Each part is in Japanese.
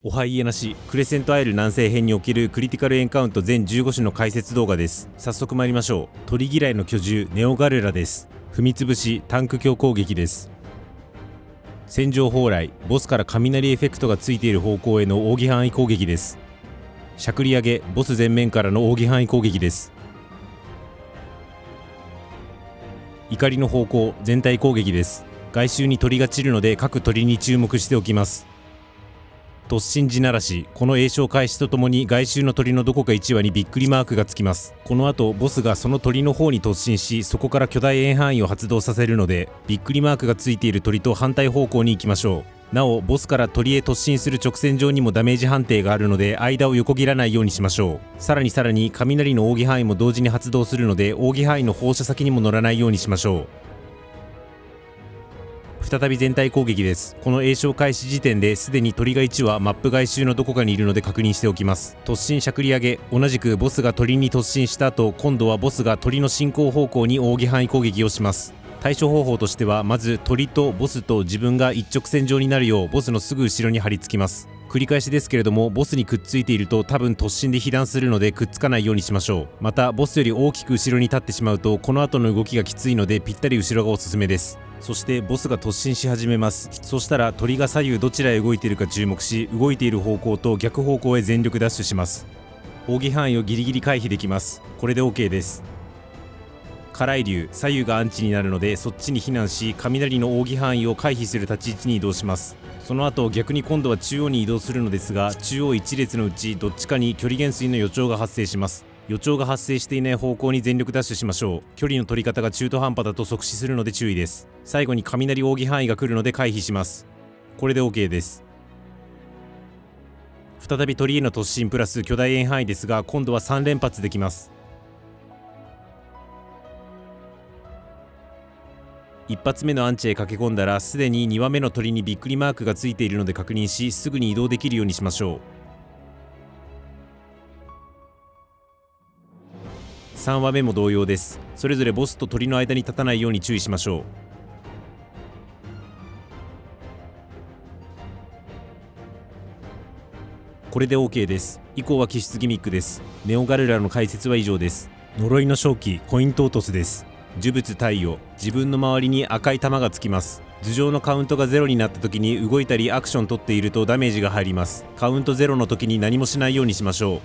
おはいえなしクレセントアイル南西編におけるクリティカルエンカウント全15種の解説動画です。早速参りましょう。鳥嫌いの巨獣ネオガルラです。踏みつぶしタンク強攻撃です。戦場蓬莱ボスから雷エフェクトがついている方向への扇範囲攻撃です。しゃくり上げボス前面からの扇範囲攻撃です。怒りの方向全体攻撃です。外周に鳥が散るので各鳥に注目しておきます。突進地ならしこの栄唱開始とともに外周の鳥のどこか1羽にびっくりマークがつきます。この後ボスがその鳥の方に突進しそこから巨大円範囲を発動させるのでびっくりマークがついている鳥と反対方向に行きましょう。なおボスから鳥へ突進する直線上にもダメージ判定があるので間を横切らないようにしましょう。さらに雷の扇範囲も同時に発動するので扇範囲の放射先にも乗らないようにしましょう。再び全体攻撃です。この栄唱開始時点ですでに鳥が1羽マップ外周のどこかにいるので確認しておきます。突進しゃくり上げ同じくボスが鳥に突進した後今度はボスが鳥の進行方向に扇範囲攻撃をします。対処方法としてはまず鳥とボスと自分が一直線上になるようボスのすぐ後ろに張り付きます。繰り返しですけれどもボスにくっついていると多分突進で被弾するのでくっつかないようにしましょう。またボスより大きく後ろに立ってしまうとこの後の動きがきついのでぴったり後ろがおすすめです。そしてボスが突進し始めます。そしたら鳥が左右どちらへ動いているか注目し動いている方向と逆方向へ全力ダッシュします。扇範囲をギリギリ回避できます。これで OK です。カライ竜左右がアンチになるのでそっちに避難し雷の扇範囲を回避する立ち位置に移動します。その後逆に今度は中央に移動するのですが中央1列のうちどっちかに距離減衰の予兆が発生します。予兆が発生していない方向に全力ダッシュしましょう。距離の取り方が中途半端だと即死するので注意です。最後に雷扇範囲が来るので回避します。これで OK です。再び鳥への突進プラス巨大円範囲ですが今度は3連発できます。一発目のアンチへ駆け込んだらすでに2羽目の鳥にびっくりマークがついているので確認しすぐに移動できるようにしましょう。3羽目も同様です。それぞれボスと鳥の間に立たないように注意しましょう。これで OK です。以降は気質ギミックです。ネオガルラの解説は以上です。呪いの正気コイントートスです。呪物太陽自分の周りに赤い玉がつきます。頭上のカウントが0になった時に動いたりアクション取っているとダメージが入ります。カウント0の時に何もしないようにしましょう。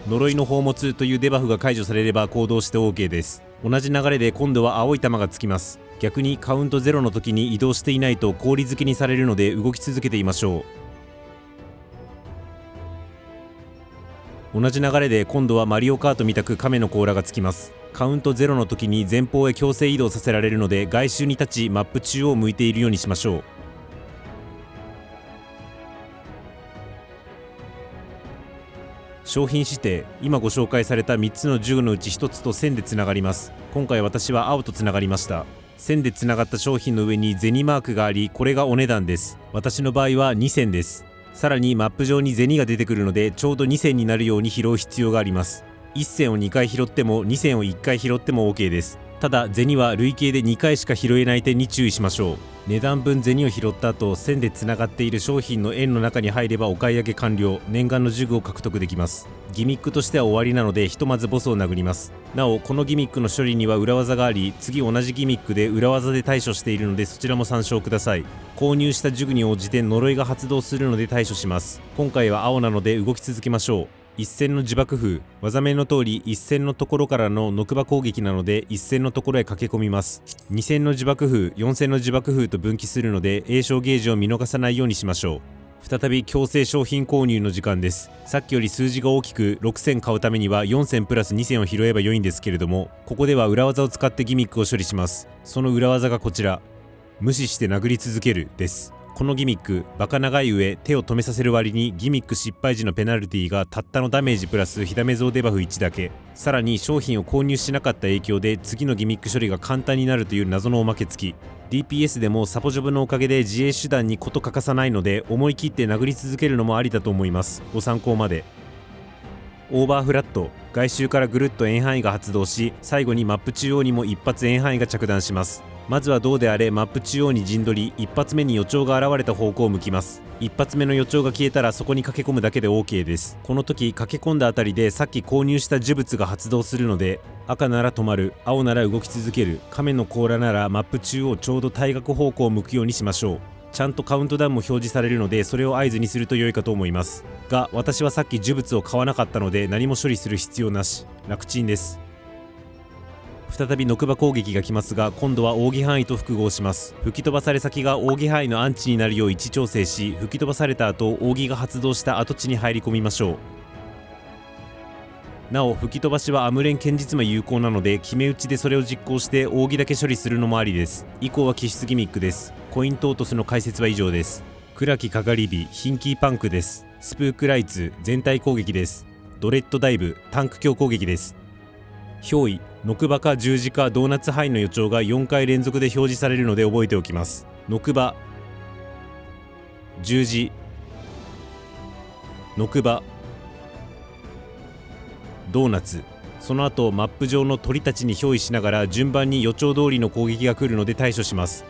呪いの宝物というデバフが解除されれば行動して OK です。同じ流れで今度は青い玉がつきます。逆にカウント0の時に移動していないと氷付きにされるので動き続けていましょう。同じ流れで今度はマリオカートみたく亀の甲羅がつきます。カウント0の時に前方へ強制移動させられるので外周に立ちマップ中央を向いているようにしましょう。商品指定今ご紹介された3つの銃のうち1つと線でつながります。今回私は青とつながりました。線でつながった商品の上に銭マークがありこれがお値段です。私の場合は2銭です。さらにマップ上に銭が出てくるのでちょうど2銭になるように拾う必要があります。1銭を2回拾っても2銭を1回拾っても OK です。ただ銭は累計で2回しか拾えない点に注意しましょう。値段分銭を拾った後線でつながっている商品の円の中に入ればお買い上げ完了。念願の呪具を獲得できます。ギミックとしては終わりなのでひとまずボスを殴ります。なおこのギミックの処理には裏技があり次同じギミックで裏技で対処しているのでそちらも参照ください。購入した呪具に応じて呪いが発動するので対処します。今回は青なので動き続けましょう。一線の自爆風技名の通り一線のところからのノクバ攻撃なので一線のところへ駆け込みます。2線の自爆風4線の自爆風と分岐するので栄唱ゲージを見逃さないようにしましょう。再び強制商品購入の時間です。さっきより数字が大きく6線買うためには4線プラス2線を拾えば良いんですけれどもここでは裏技を使ってギミックを処理します。その裏技がこちら無視して殴り続けるです。このギミックバカ長い上手を止めさせる割にギミック失敗時のペナルティがたったのダメージプラス火ダメ増デバフ1だけ。さらに商品を購入しなかった影響で次のギミック処理が簡単になるという謎のおまけ付き。 DPS でもサポジョブのおかげで自衛手段にこと欠かさないので思い切って殴り続けるのもありだと思います。ご参考まで。オーバーフラット、外周からぐるっと円範囲が発動し、最後にマップ中央にも一発円範囲が着弾します。まずはどうであれマップ中央に陣取り、一発目に予兆が現れた方向を向きます。一発目の予兆が消えたらそこに駆け込むだけで OK です。この時駆け込んだあたりでさっき購入した呪物が発動するので、赤なら止まる、青なら動き続ける、亀の甲羅ならマップ中央ちょうど対角方向を向くようにしましょう。ちゃんとカウントダウンも表示されるので、それを合図にすると良いかと思いますが、私はさっき呪物を買わなかったので何も処理する必要なし、楽ちんです。再びノクバ攻撃が来ますが、今度は扇範囲と複合します。吹き飛ばされ先が扇範囲のアンチになるよう位置調整し、吹き飛ばされた後扇が発動した跡地に入り込みましょう。なお吹き飛ばしはアムレン堅実魔有効なので、決め打ちでそれを実行して扇だけ処理するのもありです。以降は気質ギミックです。コイントートスの解説は以上です。暗きかがり火、ヒンキーパンクです。スプークライツ、全体攻撃です。ドレッドダイブ、タンク強攻撃です。憑依、ノクバか十字かドーナツ範囲の予兆が4回連続で表示されるので覚えておきます。ノクバ、十字、ノクバ、ドーナツ。その後マップ上の鳥たちに憑依しながら順番に予兆通りの攻撃が来るので対処します。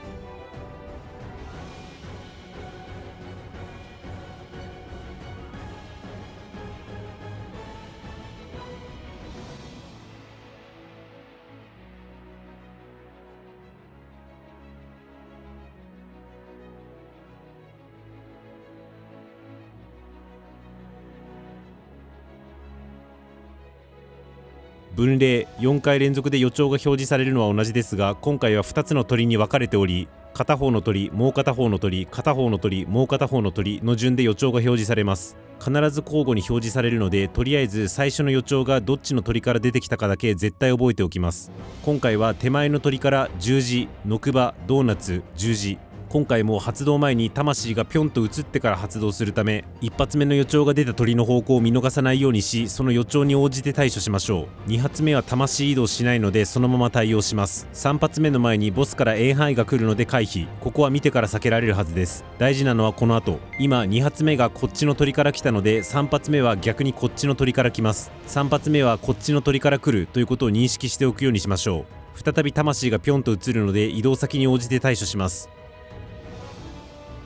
分霊、4回連続で予兆が表示されるのは同じですが、今回は2つの鳥に分かれており、片方の鳥、もう片方の鳥、片方の鳥、もう片方の鳥の順で予兆が表示されます。必ず交互に表示されるので、とりあえず最初の予兆がどっちの鳥から出てきたかだけ絶対覚えておきます。今回は手前の鳥から十字、ノクバ、ドーナツ、十字。今回も発動前に魂がぴょんと移ってから発動するため、一発目の予兆が出た鳥の方向を見逃さないようにし、その予兆に応じて対処しましょう。2発目は魂移動しないのでそのまま対応します。3発目の前にボスから円範囲が来るので回避。ここは見てから避けられるはずです。大事なのはこの後。今2発目がこっちの鳥から来たので、3発目は逆にこっちの鳥から来ます。3発目はこっちの鳥から来るということを認識しておくようにしましょう。再び魂がぴょんと移るので移動先に応じて対処します。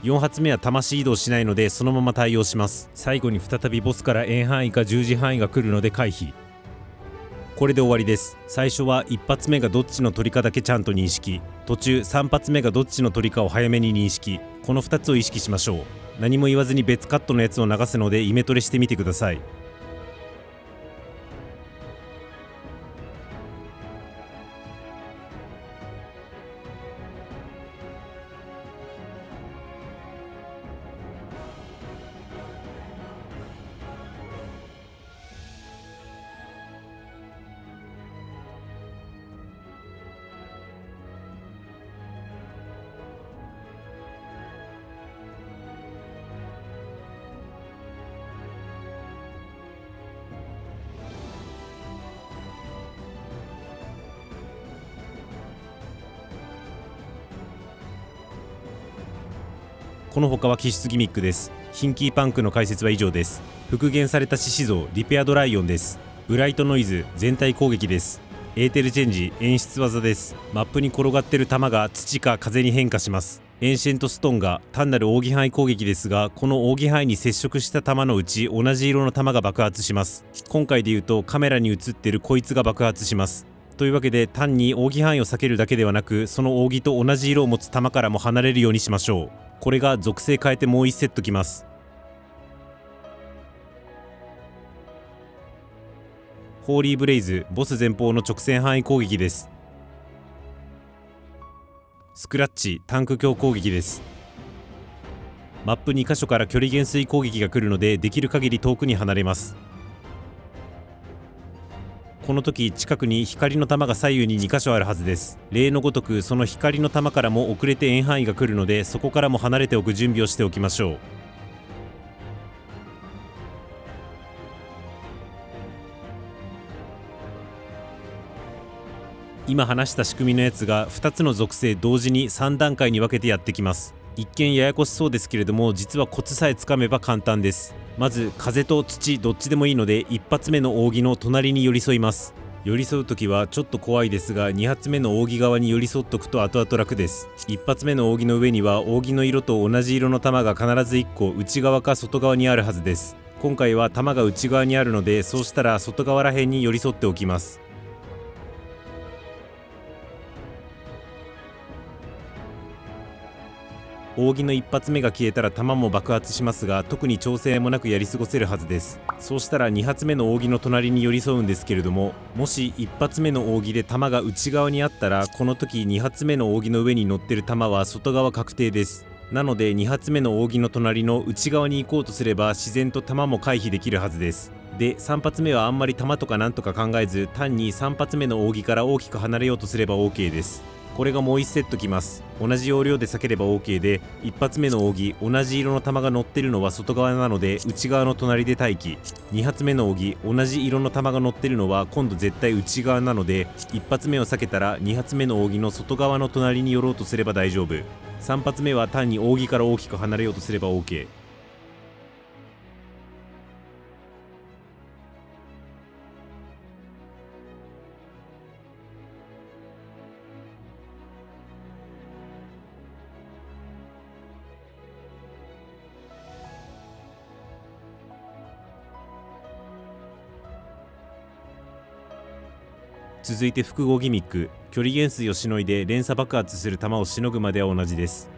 4発目は魂移動しないのでそのまま対応します。最後に再びボスから円範囲か十字範囲が来るので回避。これで終わりです。最初は1発目がどっちの鳥かだけちゃんと認識、途中3発目がどっちの鳥かを早めに認識、この2つを意識しましょう。何も言わずに別カットのやつを流すのでイメトレしてみてください。この他は気質ギミックです。ヒンキーパンクの解説は以上です。復元された獅子像リペアドライオンです。ブライトノイズ全体攻撃です。エーテルチェンジ演出技です。マップに転がってる弾が土か風に変化します。エンシェントストーンが単なる扇範囲攻撃ですが、この扇範囲に接触した弾のうち同じ色の弾が爆発します。今回で言うとカメラに映ってるこいつが爆発します。というわけで単に扇範囲を避けるだけではなく、その扇と同じ色を持つ弾からも離れるようにしましょう。これが属性変えてもう1セットきます。ホーリーブレイズボス前方の直線範囲攻撃です。スクラッチタンク強攻撃です。マップ2箇所から距離減衰攻撃が来るので、できる限り遠くに離れます。この時近くに光の玉が左右に2箇所あるはずです。例のごとくその光の玉からも遅れて円範囲が来るので、そこからも離れておく準備をしておきましょう。今話した仕組みのやつが2つの属性同時に3段階に分けてやってきます。一見ややこしそうですけれども、実はコツさえつかめば簡単です。まず風と土どっちでもいいので、一発目の扇の隣に寄り添います。寄り添う時はちょっと怖いですが、2発目の扇側に寄り添っとくと後々楽です。1発目の扇の上には扇の色と同じ色の玉が必ず1個内側か外側にあるはずです。今回は玉が内側にあるので、そうしたら外側ら辺に寄り添っておきます。扇の一発目が消えたら弾も爆発しますが、特に調整もなくやり過ごせるはずです。そうしたら2発目の扇の隣に寄り添うんですけれども、もし1発目の扇で弾が内側にあったら、この時2発目の扇の上に乗ってる弾は外側確定です。なので2発目の扇の隣の内側に行こうとすれば自然と弾も回避できるはずです。で、3発目はあんまり弾とかなんとか考えず、単に3発目の扇から大きく離れようとすれば OK です。これがもう1セットきます。同じ要領で避ければ OK で、1発目の扇同じ色の玉が乗ってるのは外側なので内側の隣で待機。2発目の扇同じ色の玉が乗ってるのは今度絶対内側なので、1発目を避けたら2発目の扇の外側の隣に寄ろうとすれば大丈夫。3発目は単に扇から大きく離れようとすれば OK。続いて複合ギミック、距離減衰をしのいで連鎖爆発する弾をしのぐまでは同じです。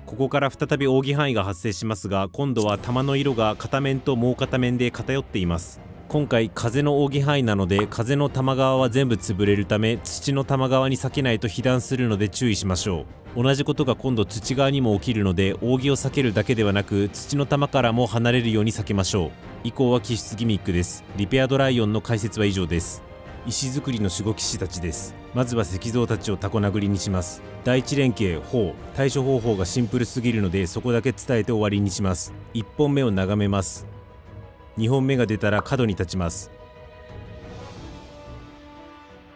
ここから再び扇範囲が発生しますが、今度は弾の色が片面ともう片面で偏っています。今回風の扇範囲なので、風の玉側は全部潰れるため、土の玉側に避けないと被弾するので注意しましょう。同じことが今度土側にも起きるので、扇を避けるだけではなく土の玉からも離れるように避けましょう。以降は気質ギミックです。リペアドライオンの解説は以上です。石造りの守護騎士たちです。まずは石像たちをタコ殴りにします。第一連携砲、対処方法がシンプルすぎるのでそこだけ伝えて終わりにします。1本目を眺めます。2本目が出たら角に立ちます。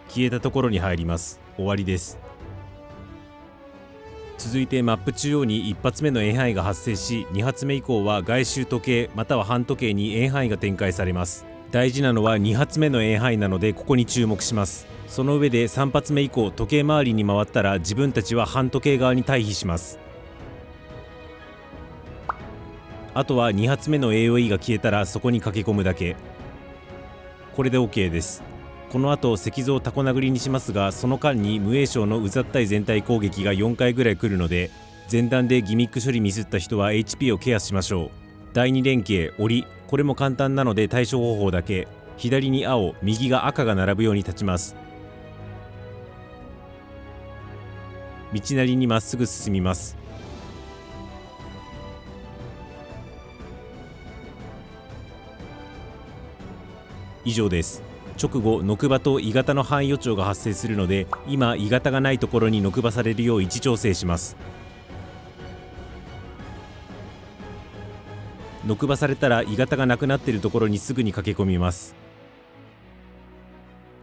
消えたところに入ります。終わりです。続いてマップ中央に1発目の円範囲が発生し、2発目以降は外周時計または半時計に円範囲が展開されます。大事なのは2発目の円範囲なのでここに注目します。その上で3発目以降時計回りに回ったら自分たちは半時計側に退避します。あとは2発目の AOE が消えたらそこに駆け込むだけ。これで OK です。この後石像をタコ殴りにしますが、その間に無栄翔のうざったい全体攻撃が4回ぐらい来るので、前段でギミック処理ミスった人は HP をケアしましょう。第2連携檻、これも簡単なので対処方法だけ。左に青、右が赤が並ぶように立ちます。道なりにまっすぐ進みます。以上です。直後ノクバと鋳型の範囲予兆が発生するので、今鋳型がないところにノクバされるよう位置調整します。ノクバされたら鋳型がなくなっているところにすぐに駆け込みます。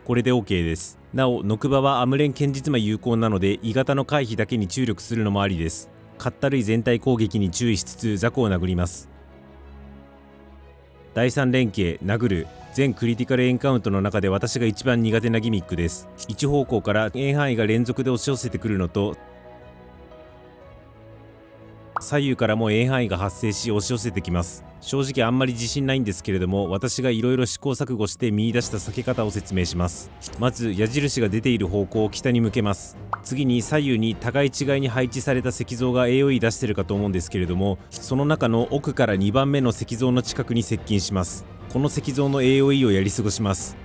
これで OK です。なおノクバはアムレン堅実魔有効なので鋳型の回避だけに注力するのもありです。かったるい全体攻撃に注意しつつ雑魚を殴ります。第3連携殴る、全クリティカルエンカウントの中で私が一番苦手なギミックです。一方向から円範囲が連続で押し寄せてくるのと、左右からも円範囲が発生し押し寄せてきます。正直あんまり自信ないんですけれども、私がいろいろ試行錯誤して見出した避け方を説明します。まず矢印が出ている方向を北に向けます。次に左右に互い違いに配置された石像が AOE 出してるかと思うんですけれども、その中の奥から2番目の石像の近くに接近します。この石像の AOE をやり過ごします。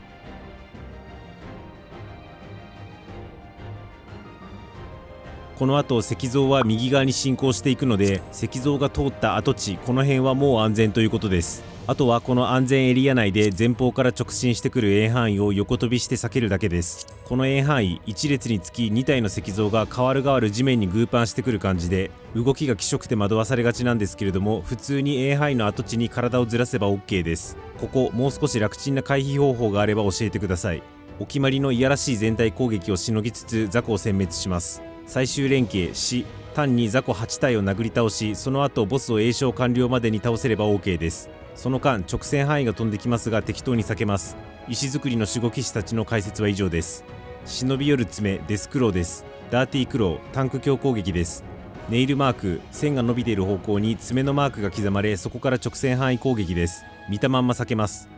この後石像は右側に進行していくので、石像が通った跡地、この辺はもう安全ということです。あとはこの安全エリア内で前方から直進してくる円範囲を横飛びして避けるだけです。この円範囲1列につき2体の石像が代わる代わる地面にグーパンしてくる感じで、動きが気色くて惑わされがちなんですけれども、普通に円範囲の跡地に体をずらせば OK です。ここもう少し楽ちんな回避方法があれば教えてください。お決まりのいやらしい全体攻撃をしのぎつつ雑魚を殲滅します。最終連携死、単に雑魚8体を殴り倒し、その後ボスを栄唱完了までに倒せれば OK です。その間直線範囲が飛んできますが適当に避けます。石造りの守護騎士たちの解説は以上です。忍び寄る爪、デスクローです。ダーティークロー、タンク強攻撃です。ネイルマーク、線が伸びている方向に爪のマークが刻まれ、そこから直線範囲攻撃です。見たまんま避けます。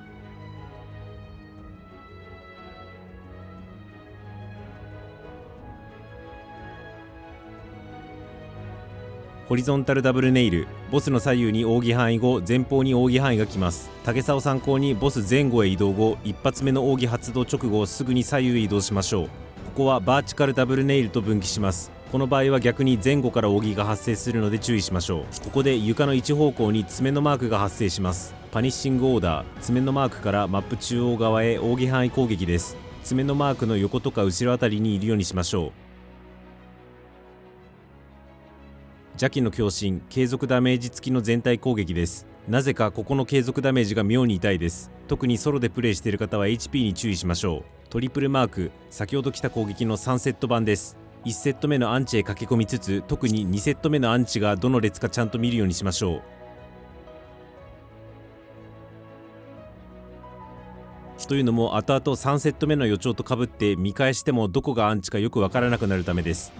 ホリゾンタルダブルネイル、ボスの左右に扇範囲後、前方に扇範囲が来ます。竹差を参考にボス前後へ移動後、一発目の扇発動直後すぐに左右へ移動しましょう。ここはバーチカルダブルネイルと分岐します。この場合は逆に前後から扇が発生するので注意しましょう。ここで床の一方向に爪のマークが発生します。パニッシングオーダー、爪のマークからマップ中央側へ扇範囲攻撃です。爪のマークの横とか後ろあたりにいるようにしましょう。邪気の強振、継続ダメージ付きの全体攻撃です。なぜかここの継続ダメージが妙に痛いです。特にソロでプレイしている方は HP に注意しましょう。トリプルマーク、先ほど来た攻撃の3セット版です。1セット目のアンチへ駆け込みつつ、特に2セット目のアンチがどの列かちゃんと見るようにしましょう。というのも後々3セット目の予兆とかぶって見返してもどこがアンチかよくわからなくなるためです。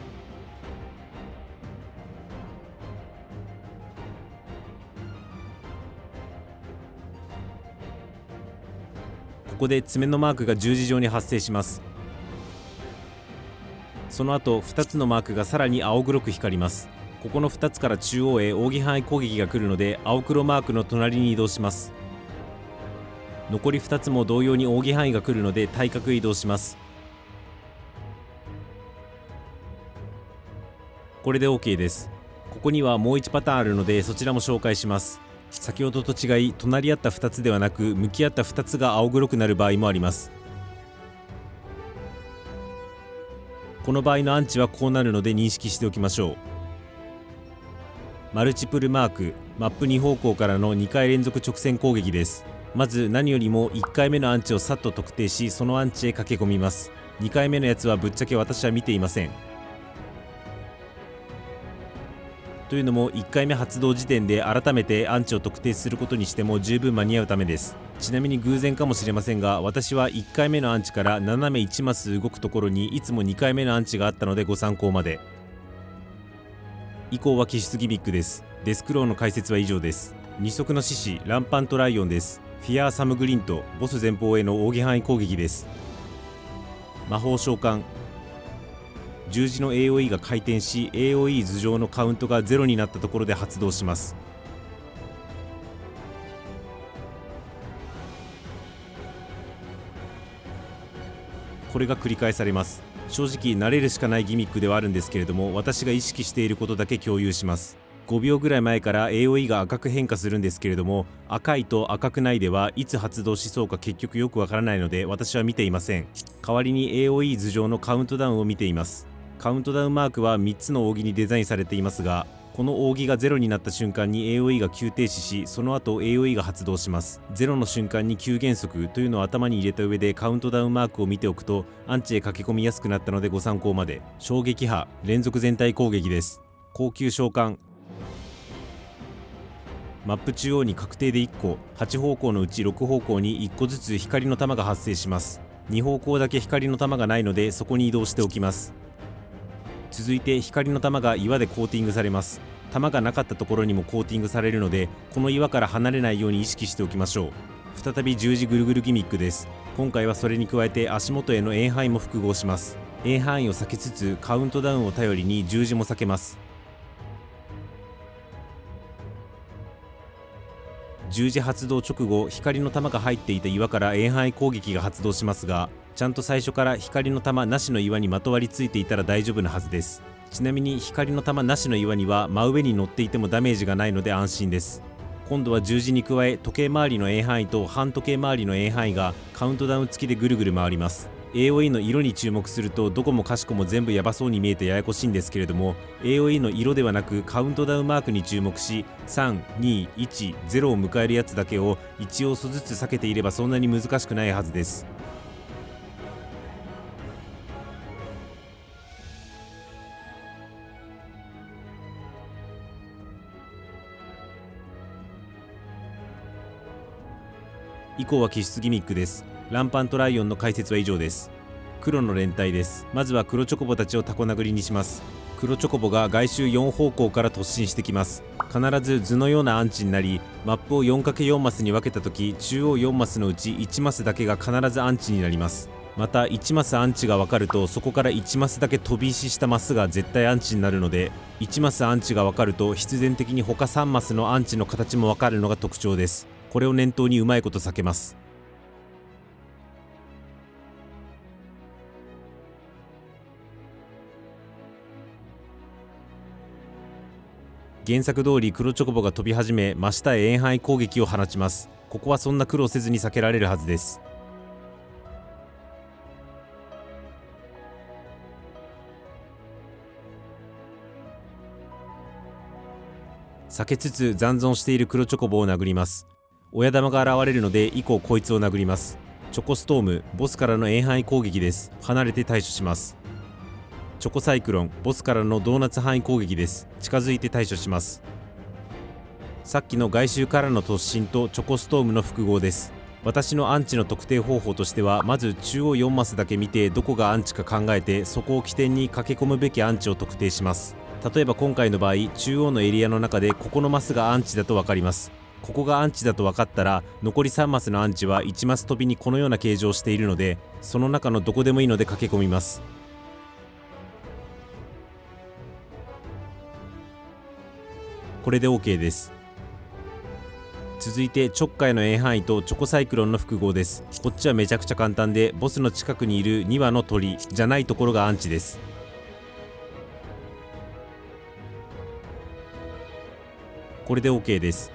ここで爪のマークが十字状に発生します。その後2つのマークがさらに青黒く光ります。ここの2つから中央へ扇範囲攻撃が来るので青黒マークの隣に移動します。残り2つも同様に扇範囲が来るので対角へ移動します。これで OK です。ここにはもう1パターンあるのでそちらも紹介します。先ほどと違い隣り合った2つではなく向き合った2つが青黒くなる場合もあります。この場合のアンチはこうなるので認識しておきましょう。マルチプルマーク、マップ2方向からの2回連続直線攻撃です。まず何よりも1回目のアンチをさっと特定し、そのアンチへ駆け込みます。2回目のやつはぶっちゃけ私は見ていません。というのも1回目発動時点で改めてアンチを特定することにしても十分間に合うためです。ちなみに偶然かもしれませんが、私は1回目のアンチから斜め1マス動くところにいつも2回目のアンチがあったのでご参考まで。以降は騎出ギミックです。デスクローの解説は以上です。二足の獅子ランパントライオンです。フィアーサムグリント、ボス前方への扇範囲攻撃です。魔法召喚、十字の AOE が回転し AOE 頭上のカウントが0になったところで発動します。これが繰り返されます。正直慣れるしかないギミックではあるんですけれども、私が意識していることだけ共有します。5秒ぐらい前から AOE が赤く変化するんですけれども、赤いと赤くないではいつ発動しそうか結局よくわからないので私は見ていません。代わりに AOE 頭上のカウントダウンを見ています。カウントダウンマークは3つの扇にデザインされていますが、この扇が0になった瞬間に AOE が急停止し、その後 AOE が発動します。0の瞬間に急減速というのを頭に入れた上でカウントダウンマークを見ておくとアンチへ駆け込みやすくなったのでご参考まで。衝撃波連続全体攻撃です。高級召喚、マップ中央に確定で1個、8方向のうち6方向に1個ずつ光の玉が発生します。2方向だけ光の玉がないのでそこに移動しておきます。続いて光の玉が岩でコーティングされます。玉がなかったところにもコーティングされるのでこの岩から離れないように意識しておきましょう。再び十字ぐるぐるギミックです。今回はそれに加えて足元への円範囲も複合します。円範囲を避けつつカウントダウンを頼りに十字も避けます。十字発動直後、光の玉が入っていた岩から円範囲攻撃が発動しますが、ちゃんと最初から光の玉なしの岩にまとわりついていたら大丈夫なはずです。ちなみに光の玉なしの岩には真上に乗っていてもダメージがないので安心です。今度は十字に加え時計回りの円範囲と半時計回りの円範囲がカウントダウン付きでぐるぐる回ります。 AOE の色に注目するとどこもかしこも全部ヤバそうに見えてややこしいんですけれども、 AOE の色ではなくカウントダウンマークに注目し321-0を迎えるやつだけを1要素ずつ避けていればそんなに難しくないはずです。以降は気質ギミックです。ランパントライオンの解説は以上です。黒の連隊です。まずは黒チョコボたちをタコ殴りにします。黒チョコボが外周4方向から突進してきます。必ず図のようなアンチになり、マップを 4×4 マスに分けた時、中央4マスのうち1マスだけが必ずアンチになります。また1マスアンチが分かると、そこから1マスだけ飛び石したマスが絶対アンチになるので、1マスアンチが分かると必然的に他3マスのアンチの形も分かるのが特徴です。これを念頭にうまいこと避けます。原作通り黒チョコボが飛び始め、真下へ遠範囲攻撃を放ちます。ここはそんな苦労せずに避けられるはずです。避けつつ残存している黒チョコボを殴ります。親玉が現れるので以降こいつを殴ります。チョコストーム、ボスからの遠範囲攻撃です。離れて対処します。チョコサイクロン、ボスからのドーナツ範囲攻撃です。近づいて対処します。さっきの外周からの突進とチョコストームの複合です。私のアンチの特定方法としては、まず中央4マスだけ見てどこがアンチか考えて、そこを起点に駆け込むべきアンチを特定します。例えば今回の場合、中央のエリアの中でここのマスがアンチだと分かります。ここがアンチだと分かったら、残り3マスのアンチは1マス飛びにこのような形状をしているので、その中のどこでもいいので駆け込みます。これで OK です。続いてちょっかいの遠範囲とチョコサイクロンの複合です。こっちはめちゃくちゃ簡単で、ボスの近くにいる2羽の鳥じゃないところがアンチです。これで OK です。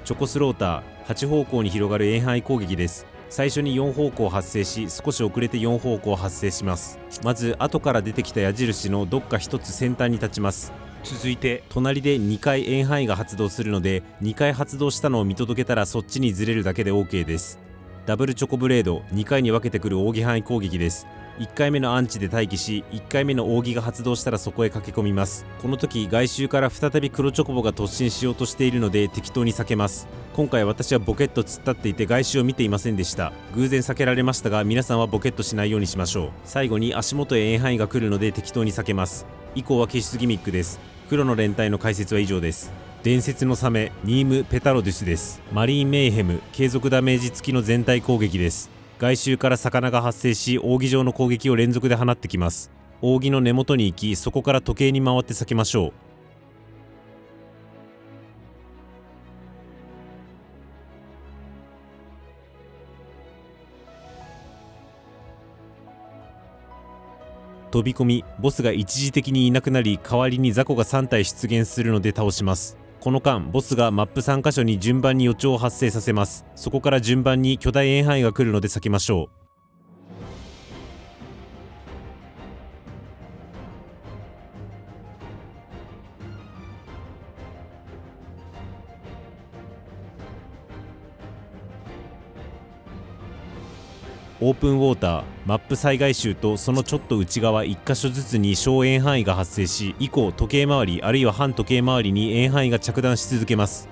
チョコスローター、8方向に広がる遠範囲攻撃です。最初に4方向発生し、少し遅れて4方向発生します。まず後から出てきた矢印のどっか一つ先端に立ちます。続いて隣で2回遠範囲が発動するので、2回発動したのを見届けたらそっちにずれるだけで OK です。ダブルチョコブレード、2回に分けてくる扇範囲攻撃です。1回目のアンチで待機し、1回目の扇が発動したらそこへ駆け込みます。この時外周から再び黒チョコボが突進しようとしているので適当に避けます。今回私はボケット突っ立っていて外周を見ていませんでした。偶然避けられましたが、皆さんはボケットしないようにしましょう。最後に足元へ遠範囲が来るので適当に避けます。以降は消しギミックです。黒の連隊の解説は以上です。伝説のサメニーム・ペタロデュスです。マリーン・メイヘム継続ダメージ付きの全体攻撃です。外周から魚が発生し、扇状の攻撃を連続で放ってきます。扇の根元に行き、そこから時計に回って避けましょう。飛び込み、ボスが一時的にいなくなり、代わりに雑魚が3体出現するので倒します。この間、ボスがマップ3カ所に順番に予兆を発生させます。そこから順番に巨大遠範囲が来るので避けましょう。オープンウォーター、マップ最外周とそのちょっと内側1箇所ずつに小遠範囲が発生し、以降時計回りあるいは半時計回りに遠範囲が着弾し続けます。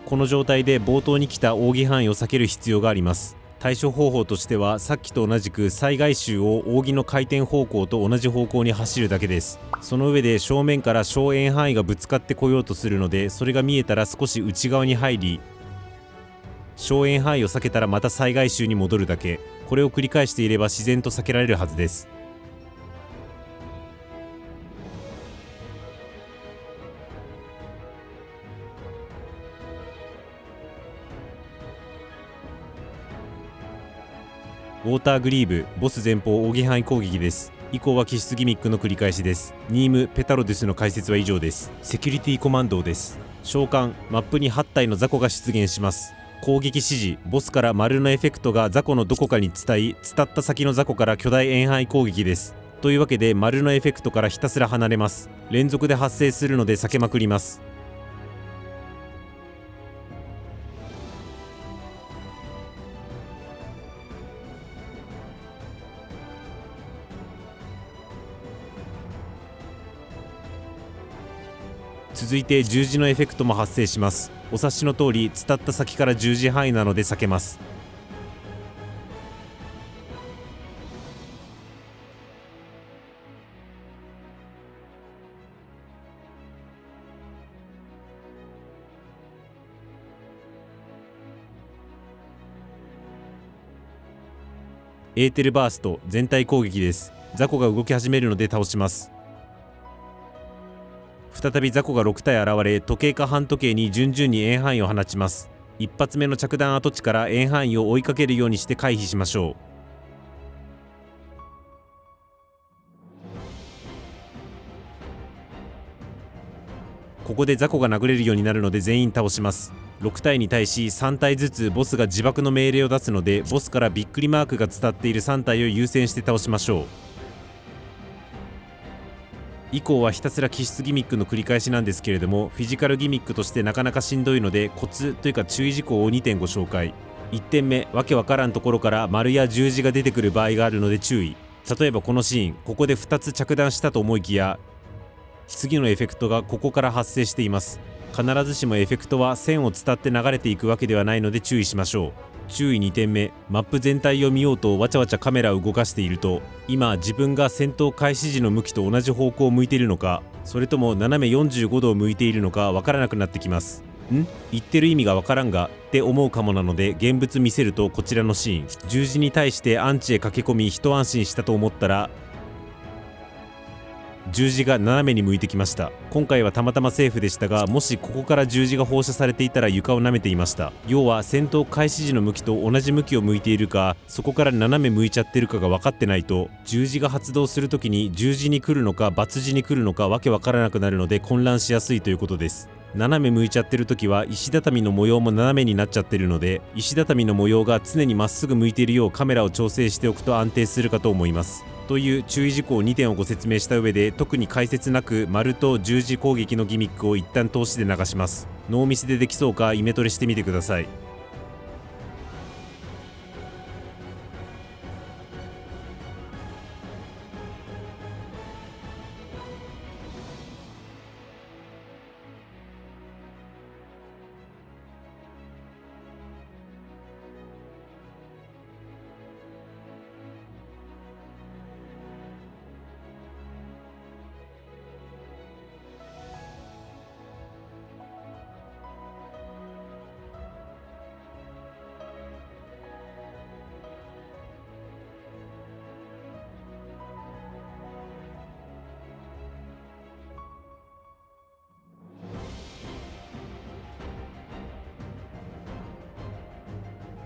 この状態で冒頭に来た扇範囲を避ける必要があります。対処方法としては、さっきと同じく最外周を扇の回転方向と同じ方向に走るだけです。その上で正面から小遠範囲がぶつかってこようとするので、それが見えたら少し内側に入り、小遠範囲を避けたらまた最外周に戻るだけ。これを繰り返していれば自然と避けられるはずです。ウォーターグリーブ、ボス前方扇範囲攻撃です。以降は気質ギミックの繰り返しです。ニーム・ペタロデュスの解説は以上です。セキュリティコマンドです。召喚、マップに8体の雑魚が出現します。攻撃指示、ボスから丸のエフェクトが雑魚のどこかに伝った先の雑魚から巨大遠範囲攻撃です。というわけで丸のエフェクトからひたすら離れます。連続で発生するので避けまくります。続いて十字のエフェクトも発生します。お察しの通り伝った先から十字範囲なので避けます。エーテルバースト全体攻撃です。雑魚が動き始めるので倒します。再び雑魚が6体現れ、時計か半時計に順々に円範囲を放ちます。一発目の着弾跡地から円範囲を追いかけるようにして回避しましょう。ここで雑魚が殴れるようになるので全員倒します。6体に対し3体ずつボスが自爆の命令を出すので、ボスからびっくりマークが伝っている3体を優先して倒しましょう。以降はひたすら気質ギミックの繰り返しなんですけれども、フィジカルギミックとしてなかなかしんどいので、コツというか注意事項を2点ご紹介。1点目、わけわからんところから丸や十字が出てくる場合があるので注意。例えばこのシーン、ここで2つ着弾したと思いきや、次のエフェクトがここから発生しています。必ずしもエフェクトは線を伝って流れていくわけではないので注意しましょう。注意2点目、マップ全体を見ようとわちゃわちゃカメラを動かしていると、今自分が戦闘開始時の向きと同じ方向を向いているのか、それとも斜め45度を向いているのかわからなくなってきます。言ってる意味がわからんがって思うかもなので、現物見せるとこちらのシーン、十字に対してアンチへ駆け込み一安心したと思ったら、十字が斜めに向いてきました。今回はたまたまセーフでしたが、もしここから十字が放射されていたら床を舐めていました。要は戦闘開始時の向きと同じ向きを向いているか、そこから斜め向いちゃってるかが分かってないと、十字が発動するときに十字に来るのか×字に来るのかわけわからなくなるので混乱しやすいということです。斜め向いちゃってるときは石畳の模様も斜めになっちゃってるので、石畳の模様が常にまっすぐ向いているようカメラを調整しておくと安定するかと思います。という注意事項2点をご説明した上で、特に解説なく丸と十字攻撃のギミックを一旦通しで流します。ノーミスでできそうかイメトレしてみてください。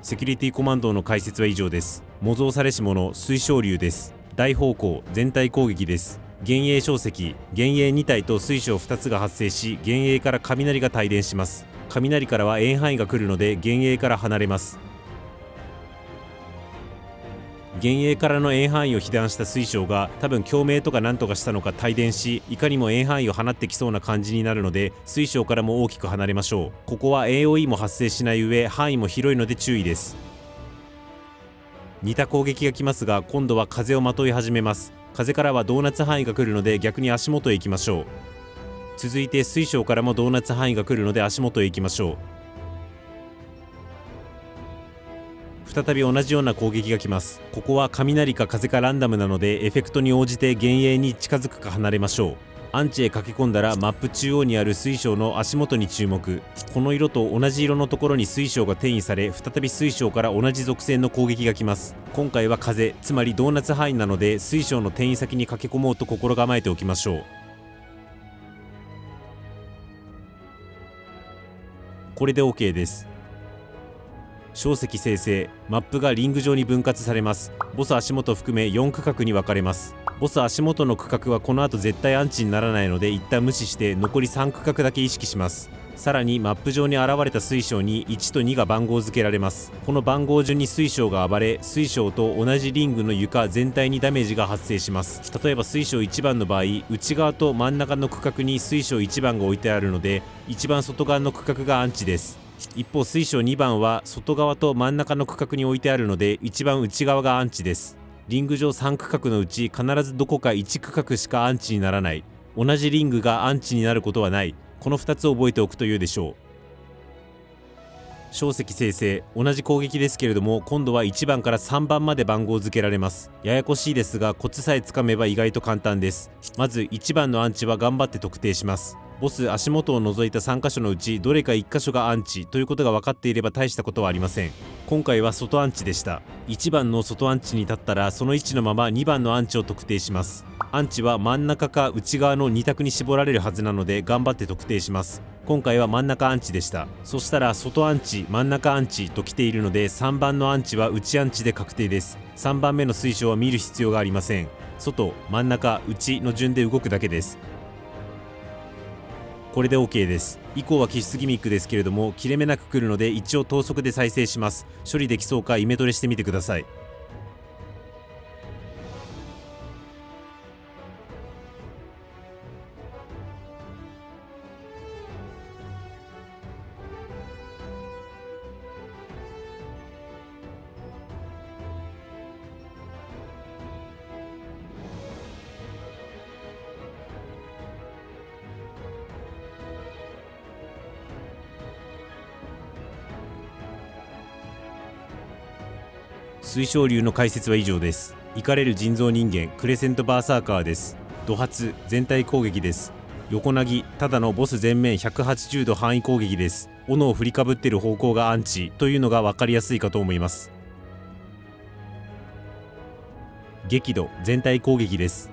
セキュリティコマンドの解説は以上です。模造されし者水晶流です。大方向全体攻撃です。幻影小石、幻影2体と水晶2つが発生し、幻影から雷が帯電します。雷からは円範囲が来るので幻影から離れます。幻影からの円範囲を被弾した水晶が多分共鳴とか何とかしたのか帯電し、いかにも円範囲を放ってきそうな感じになるので、水晶からも大きく離れましょう。ここは AOE も発生しない上範囲も広いので注意です。似た攻撃が来ますが、今度は風をまとい始めます。風からはドーナツ範囲が来るので逆に足元へ行きましょう。続いて水晶からもドーナツ範囲が来るので足元へ行きましょう。再び同じような攻撃が来ます。ここは雷か風かランダムなので、エフェクトに応じて幻影に近づくか離れましょう。アンチへ駆け込んだらマップ中央にある水晶の足元に注目。この色と同じ色のところに水晶が転移され、再び水晶から同じ属性の攻撃が来ます。今回は風、つまりドーナツ範囲なので、水晶の転移先に駆け込もうと心構えておきましょう。これで OK です。小石生成、マップがリング上に分割されます。ボス足元含め4区画に分かれます。ボス足元の区画はこの後絶対アンチにならないので一旦無視して残り3区画だけ意識します。さらにマップ上に現れた水晶に1と2が番号付けられます。この番号順に水晶が暴れ、水晶と同じリングの床全体にダメージが発生します。例えば水晶1番の場合、内側と真ん中の区画に水晶1番が置いてあるので、一番外側の区画がアンチです。一方水晶2番は外側と真ん中の区画に置いてあるので、一番内側がアンチです。リング上3区画のうち必ずどこか1区画しかアンチにならない。同じリングがアンチになることはない。この2つを覚えておくというでしょう。小石生成、同じ攻撃ですけれども今度は1番から3番まで番号付けられます。ややこしいですがコツさえつかめば意外と簡単です。まず1番のアンチは頑張って特定します。ボス足元を除いた3箇所のうちどれか1箇所がアンチということが分かっていれば大したことはありません。今回は外アンチでした。1番の外アンチに立ったらその位置のまま2番のアンチを特定します。アンチは真ん中か内側の2択に絞られるはずなので頑張って特定します。今回は真ん中アンチでした。そしたら外アンチ真ん中アンチと来ているので3番のアンチは内アンチで確定です。3番目の水晶は見る必要がありません。外真ん中内の順で動くだけです。これで OK です。以降は気質ギミックですけれども切れ目なく来るので一応等速で再生します。処理できそうかイメトレしてみてください。水晶流の解説は以上です。イカれる人造人間クレセントバーサーカーです。土発全体攻撃です。横なぎただのボス全面180度範囲攻撃です。斧を振りかぶってる方向がアンチというのが分かりやすいかと思います。激怒全体攻撃です。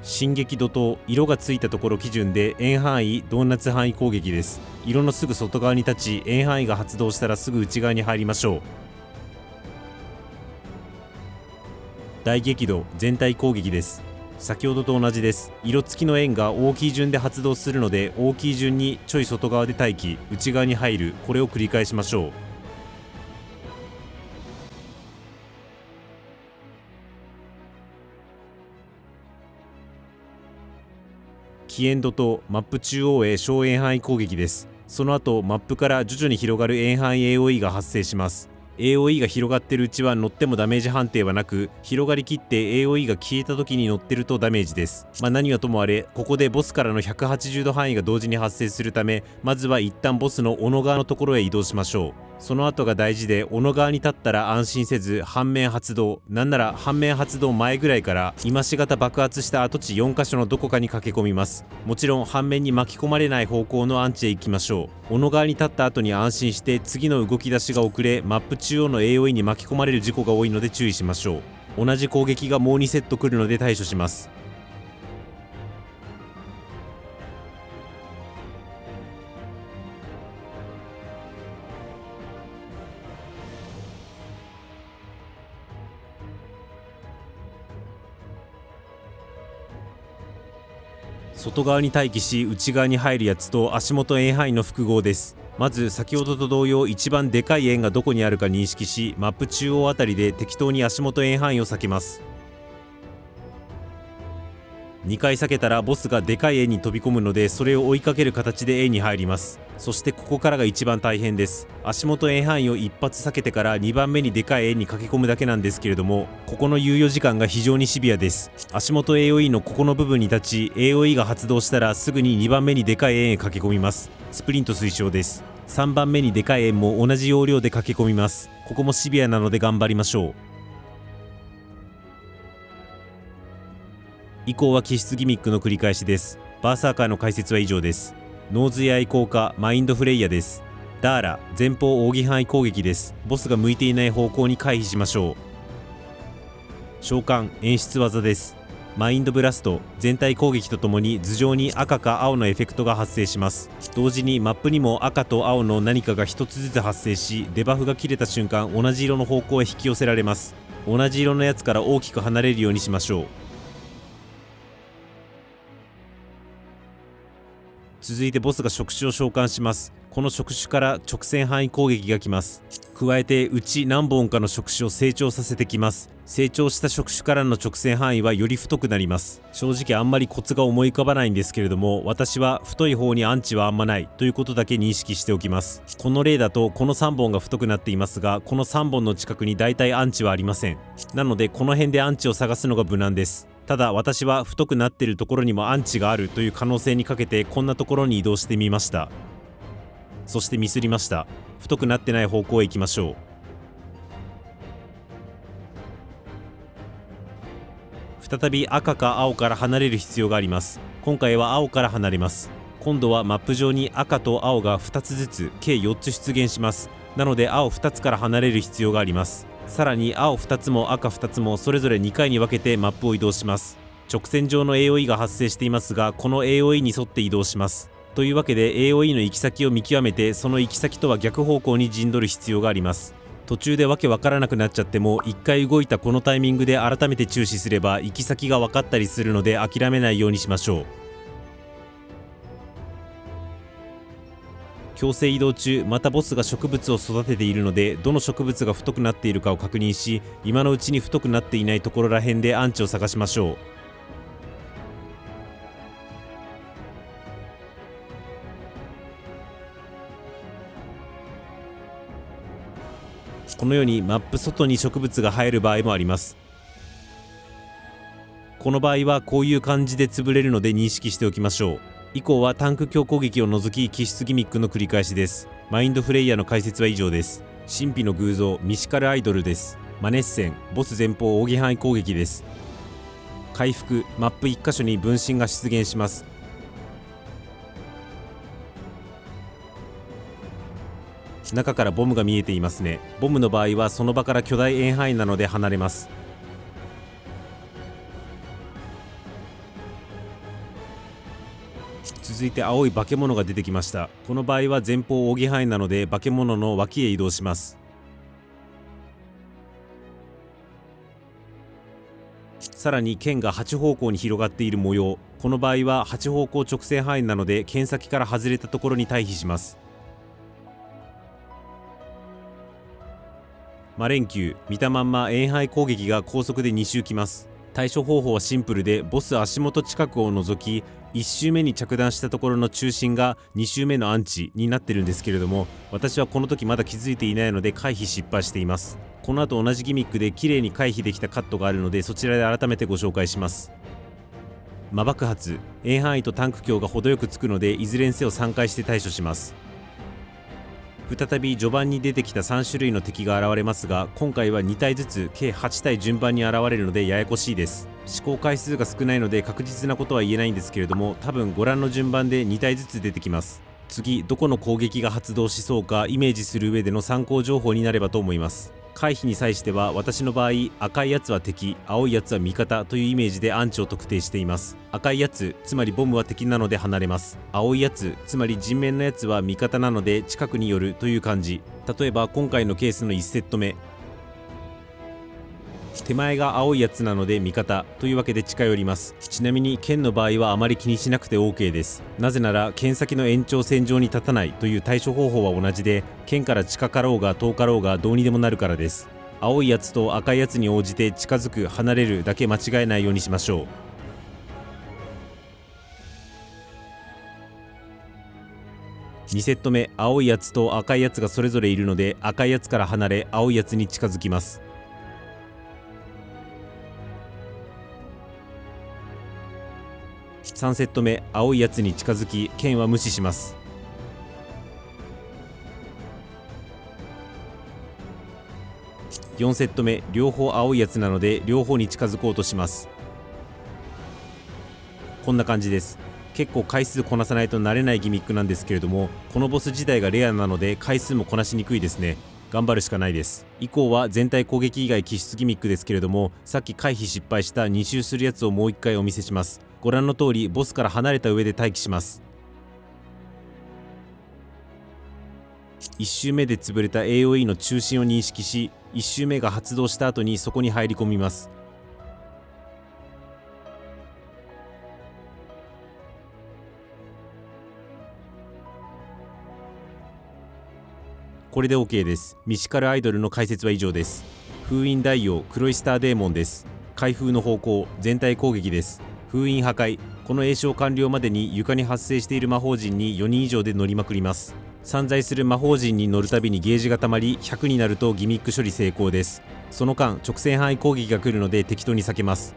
進撃怒涛色がついたところ基準で円範囲ドーナツ範囲攻撃です。色のすぐ外側に立ち円範囲が発動したらすぐ内側に入りましょう。大激怒全体攻撃です。先ほどと同じです。色付きの円が大きい順で発動するので大きい順にちょい外側で待機内側に入るこれを繰り返しましょう。起煙怒涛マップ中央へ小円範囲攻撃です。その後マップから徐々に広がる円範囲 AOE が発生します。AOE が広がってるうちは乗ってもダメージ判定はなく広がりきって AOE が消えた時に乗ってるとダメージです。何はともあれここでボスからの180度範囲が同時に発生するためまずは一旦ボスの斧側のところへ移動しましょう。その後が大事で斧側に立ったら安心せず反面発動なんなら反面発動前ぐらいから今しがた爆発した跡地4箇所のどこかに駆け込みます。もちろん反面に巻き込まれない方向のアンチへ行きましょう。斧側に立った後に安心して次の動き出しが遅れマップ中央の AOE に巻き込まれる事故が多いので注意しましょう。同じ攻撃がもう2セット来るので対処します。外側に待機し内側に入るやつと足元円範囲の複合です。まず先ほどと同様一番でかい円がどこにあるか認識しマップ中央あたりで適当に足元円範囲を避けます。2回避けたらボスがでかい円に飛び込むのでそれを追いかける形で円に入ります。そしてここからが一番大変です。足元円範囲を一発避けてから2番目にでかい円に駆け込むだけなんですけれどもここの猶予時間が非常にシビアです。足元 AOE のここの部分に立ち AOE が発動したらすぐに2番目にでかい円へ駆け込みます。スプリント推奨です。3番目にでかい円も同じ要領で駆け込みます。ここもシビアなので頑張りましょう。以降は気質ギミックの繰り返しです。バーサーカーの解説は以上です。ノーズや愛好家マインドフレイヤです。ダーラ前方扇範囲攻撃です。ボスが向いていない方向に回避しましょう。召喚演出技です。マインドブラスト全体攻撃とともに頭上に赤か青のエフェクトが発生します。同時にマップにも赤と青の何かが一つずつ発生しデバフが切れた瞬間同じ色の方向へ引き寄せられます。同じ色のやつから大きく離れるようにしましょう。続いてボスが触手を召喚します。この触手から直線範囲攻撃が来ます。加えて内何本かの触手を成長させてきます。成長した触手からの直線範囲はより太くなります。正直あんまりコツが思い浮かばないんですけれども私は太い方にアンチはあんまないということだけ認識しておきます。この例だとこの3本が太くなっていますがこの3本の近くにだいたいアンチはありません。なのでこの辺でアンチを探すのが無難です。ただ私は太くなっているところにもアンチがあるという可能性にかけてこんなところに移動してみました。そしてミスりました。太くなってない方向へ行きましょう。再び赤か青から離れる必要があります。今回は青から離れます。今度はマップ上に赤と青が2つずつ計4つ出現します。なので青2つから離れる必要があります。さらに青2つも赤2つもそれぞれ2回に分けてマップを移動します。直線上の AOE が発生していますが、この AOE に沿って移動します。というわけで AOE の行き先を見極めて、その行き先とは逆方向に陣取る必要があります。途中でわけわからなくなっちゃっても、1回動いたこのタイミングで改めて注視すれば行き先が分かったりするので、諦めないようにしましょう。強制移動中、またボスが植物を育てているので、どの植物が太くなっているかを確認し、今のうちに太くなっていないところら辺でアンチを探しましょう。このようにマップ外に植物が生える場合もあります。この場合はこういう感じで潰れるので認識しておきましょう。以降はタンク強攻撃を除き気質ギミックの繰り返しです。マインドフレイヤーの解説は以上です。神秘の偶像ミシカルアイドルです。マネッセンボス前方扇範囲攻撃です。回復マップ1箇所に分身が出現します。中からボムが見えていますね。ボムの場合はその場から巨大円範囲なので離れます。続いて青い化け物が出てきました。この場合は前方扇範囲なので化け物の脇へ移動します。さらに剣が8方向に広がっている模様。この場合は8方向直線範囲なので剣先から外れたところに退避します。魔連球見たまんま円範囲攻撃が高速で2周きます。対処方法はシンプルで、ボス足元近くを除き1周目に着弾したところの中心が2周目のアンチになってるんですけれども、私はこの時まだ気づいていないので回避失敗しています。この後同じギミックで綺麗に回避できたカットがあるので、そちらで改めてご紹介します。魔爆発円範囲とタンク強が程よくつくので、いずれにせよ3回して対処します。再び序盤に出てきた3種類の敵が現れますが、今回は2体ずつ計8体順番に現れるのでややこしいです。試行回数が少ないので確実なことは言えないんですけれども、多分ご覧の順番で2体ずつ出てきます。次どこの攻撃が発動しそうかイメージする上での参考情報になればと思います。回避に際しては私の場合、赤いやつは敵、青いやつは味方というイメージでアンチを特定しています。赤いやつつまりボムは敵なので離れます。青いやつつまり人面のやつは味方なので近くに寄るという感じ。例えば今回のケースの1セット目、手前が青いやつなので味方というわけで近寄ります。ちなみに剣の場合はあまり気にしなくて OK です。なぜなら剣先の延長線上に立たないという対処方法は同じで、剣から近かろうが遠かろうがどうにでもなるからです。青いやつと赤いやつに応じて近づく離れるだけ間違えないようにしましょう。2セット目、青いやつと赤いやつがそれぞれいるので、赤いやつから離れ青いやつに近づきます。3セット目、青いやつに近づき剣は無視します。4セット目、両方青いやつなので両方に近づこうとします。こんな感じです。結構回数こなさないと慣れないギミックなんですけれども、このボス自体がレアなので回数もこなしにくいですね。頑張るしかないです。以降は全体攻撃以外気質ギミックですけれども、さっき回避失敗した2周するやつをもう1回お見せします。ご覧の通りボスから離れた上で待機します。1周目で潰れた AOE の中心を認識し、1周目が発動した後にそこに入り込みます。これで OK です。ミシカルアイドルの解説は以上です。封印大王黒いスターデーモンです。開封の方向全体攻撃です。封印破壊、この詠唱完了までに床に発生している魔法陣に4人以上で乗りまくります。散在する魔法陣に乗るたびにゲージがたまり100になるとギミック処理成功です。その間直線範囲攻撃が来るので適当に避けます。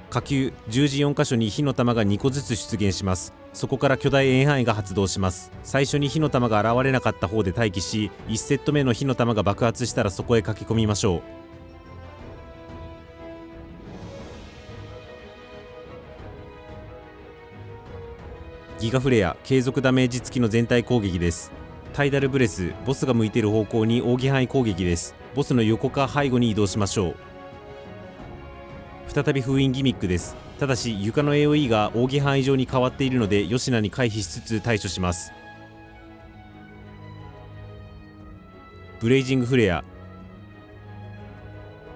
火球十字4箇所に火の玉が2個ずつ出現します。そこから巨大円範囲が発動します。最初に火の玉が現れなかった方で待機し、1セット目の火の玉が爆発したらそこへ駆け込みましょう。ギガフレア継続ダメージ付きの全体攻撃です。タイダルブレス、ボスが向いている方向に扇範囲攻撃です。ボスの横か背後に移動しましょう。再び封印ギミックです。ただし床の AOE が扇範囲上に変わっているのでヨシナに回避しつつ対処します。ブレイジングフレア、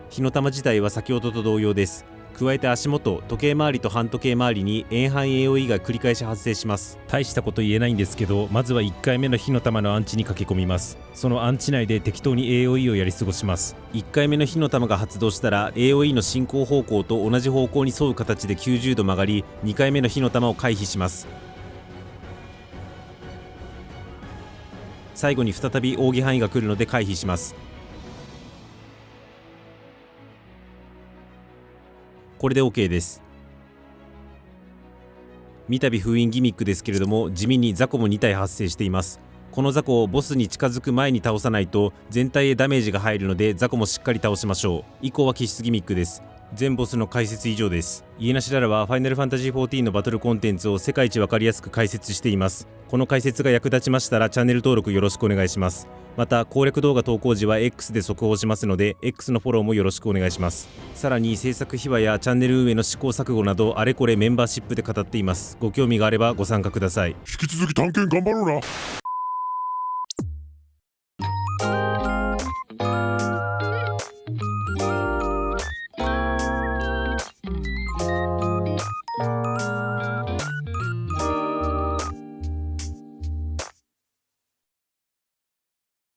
火の玉自体は先ほどと同様です。加えて足元、時計回りと半時計回りに円範囲 AOE が繰り返し発生します。大したこと言えないんですけど、まずは1回目の火の玉のアンチに駆け込みます。そのアンチ内で適当に AOE をやり過ごします。1回目の火の玉が発動したら AOE の進行方向と同じ方向に沿う形で90度曲がり、2回目の火の玉を回避します。最後に再び扇範囲が来るので回避します。これで OK です。三度封印ギミックですけれども、地味に雑魚も2体発生しています。この雑魚をボスに近づく前に倒さないと全体へダメージが入るので、雑魚もしっかり倒しましょう。以降は気質ギミックです。全ボスの解説以上です。家なしララはファイナルファンタジー14のバトルコンテンツを世界一わかりやすく解説しています。この解説が役立ちましたらチャンネル登録よろしくお願いします。また攻略動画投稿時は X で速報しますので X のフォローもよろしくお願いします。さらに制作秘話やチャンネル運営の試行錯誤などあれこれメンバーシップで語っています。ご興味があればご参加ください。引き続き探検頑張ろうな。